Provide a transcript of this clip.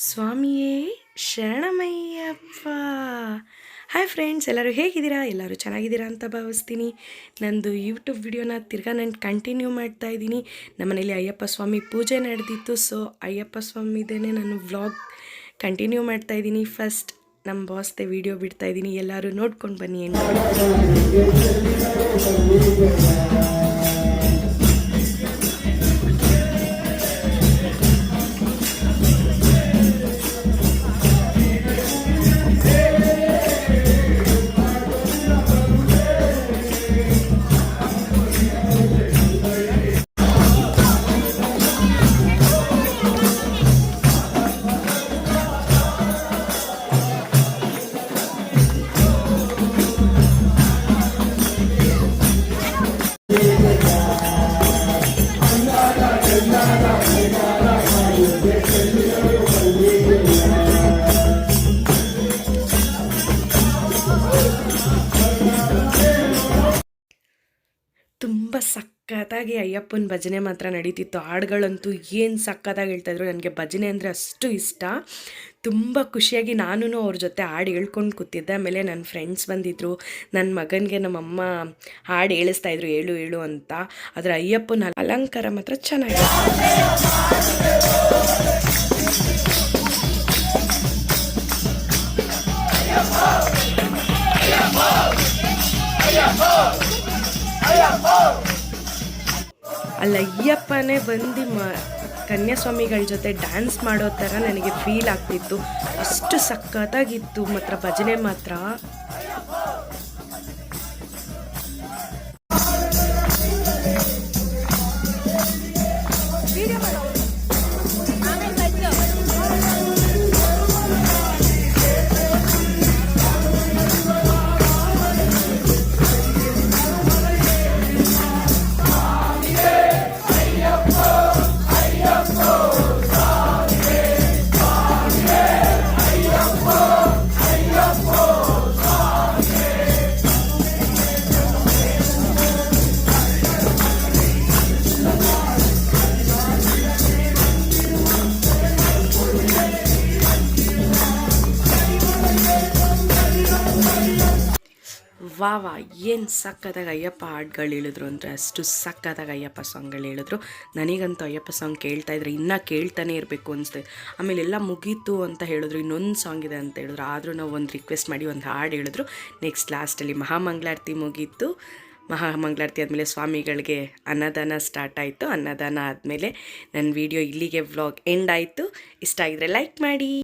ಸ್ವಾಮಿಯೇ ಶರಣಮಯ್ಯಪ್ಪ. Hi friends, ಎಲ್ಲರೂ ಹೇಗಿದ್ದೀರಾ? ಎಲ್ಲರೂ ಚೆನ್ನಾಗಿದ್ದೀರಾ ಅಂತ ಭಾವಿಸ್ತೀನಿ. ನಂದು ಯೂಟ್ಯೂಬ್ ವಿಡಿಯೋನ ತಿರ್ಗಾ ನಾನು ಕಂಟಿನ್ಯೂ ಮಾಡ್ತಾಯಿದ್ದೀನಿ. ನಮ್ಮನೇಲಿ ಅಯ್ಯಪ್ಪ ಸ್ವಾಮಿ ಪೂಜೆ ನಡೆದಿತ್ತು. ಸೊ ಅಯ್ಯಪ್ಪ ಸ್ವಾಮಿದೇ ನಾನು ವ್ಲಾಗ್ ಕಂಟಿನ್ಯೂ ಮಾಡ್ತಾಯಿದ್ದೀನಿ. ಫಸ್ಟ್ ನಮ್ಮ ಬಾಸ್ದೆ ವಿಡಿಯೋ ಬಿಡ್ತಾಯಿದ್ದೀನಿ, ಎಲ್ಲರೂ ನೋಡ್ಕೊಂಡು ಬನ್ನಿ. ತುಂಬ ಸಖತ್ತಾಗಿ ಅಯ್ಯಪ್ಪನ ಭಜನೆ ಮಾತ್ರ ನಡೀತಿತ್ತು. ಹಾಡುಗಳಂತೂ ಏನು ಸಖತ್ತಾಗಿ ಹೇಳ್ತಾಯಿದ್ರು. ನನಗೆ ಭಜನೆ ಅಂದರೆ ಅಷ್ಟು ಇಷ್ಟ. ತುಂಬ ಖುಷಿಯಾಗಿ ನಾನು ಅವ್ರ ಜೊತೆ ಹಾಡು ಹೇಳ್ಕೊಂಡು ಕೂತಿದ್ದೆ. ಆಮೇಲೆ ನನ್ನ ಫ್ರೆಂಡ್ಸ್ ಬಂದಿದ್ದರು. ನನ್ನ ಮಗನಿಗೆ ನಮ್ಮಮ್ಮ ಹಾಡು ಹೇಳಿಸ್ತಾಯಿದ್ರು, ಹೇಳು ಹೇಳು ಅಂತ. ಆದರೆ ಅಯ್ಯಪ್ಪನ ಅಲಂಕಾರ ಮಾತ್ರ ಚೆನ್ನಾಗಿದೆ. ಅಲ್ಲಿ ಅಯ್ಯಪ್ಪನೇ ಬಂದು ಕನ್ಯಾಸ್ವಾಮಿಗಳ ಜೊತೆ ಡ್ಯಾನ್ಸ್ ಮಾಡೋ ಥರ ನನಗೆ ಫೀಲ್ ಆಗ್ತಿತ್ತು. ಅಷ್ಟು ಸಖತ್ತಾಗಿತ್ತು ಮಾತ್ರ ಭಜನೆ ಮಾತ್ರ. ವಾ ಏನು ಸಕ್ಕತ್ತಾಗಿ ಅಯ್ಯಪ್ಪ ಹಾಡುಗಳು ಹೇಳಿದ್ರು ಅಂದರೆ ಅಷ್ಟು ಸಕ್ಕತ್ತಾಗಿ ಅಯ್ಯಪ್ಪ ಸಾಂಗ್ಗಳು ಹೇಳಿದ್ರು. ನನಗಂತೂ ಅಯ್ಯಪ್ಪ ಸಾಂಗ್ ಕೇಳ್ತಾಯಿದ್ರೆ ಇನ್ನೂ ಕೇಳ್ತಾನೆ ಇರಬೇಕು ಅನಿಸ್ತು. ಆಮೇಲೆ ಎಲ್ಲ ಮುಗೀತು ಅಂತ ಹೇಳಿದ್ರು, ಇನ್ನೊಂದು ಸಾಂಗ್ ಇದೆ ಅಂತ ಹೇಳಿದ್ರು. ಆದರೂ ನಾವು ಒಂದು ರಿಕ್ವೆಸ್ಟ್ ಮಾಡಿ ಒಂದು ಹಾಡು ಹೇಳಿದ್ರು. ನೆಕ್ಸ್ಟ್ ಲಾಸ್ಟಲ್ಲಿ ಮಹಾಮಂಗಳಾರತಿ ಮುಗೀತು. ಮಹಾಮಂಗಳಾರತಿ ಆದಮೇಲೆ ಸ್ವಾಮಿಗಳಿಗೆ ಅನ್ನದಾನ ಸ್ಟಾರ್ಟ್ ಆಯಿತು. ಅನ್ನದಾನ ಆದಮೇಲೆ ನನ್ನ ವಿಡಿಯೋ ಇಲ್ಲಿಗೆ ವ್ಲಾಗ್ ಎಂಡ್ ಆಯಿತು. ಇಷ್ಟ ಆಗಿದ್ರೆ ಲೈಕ್ ಮಾಡಿ.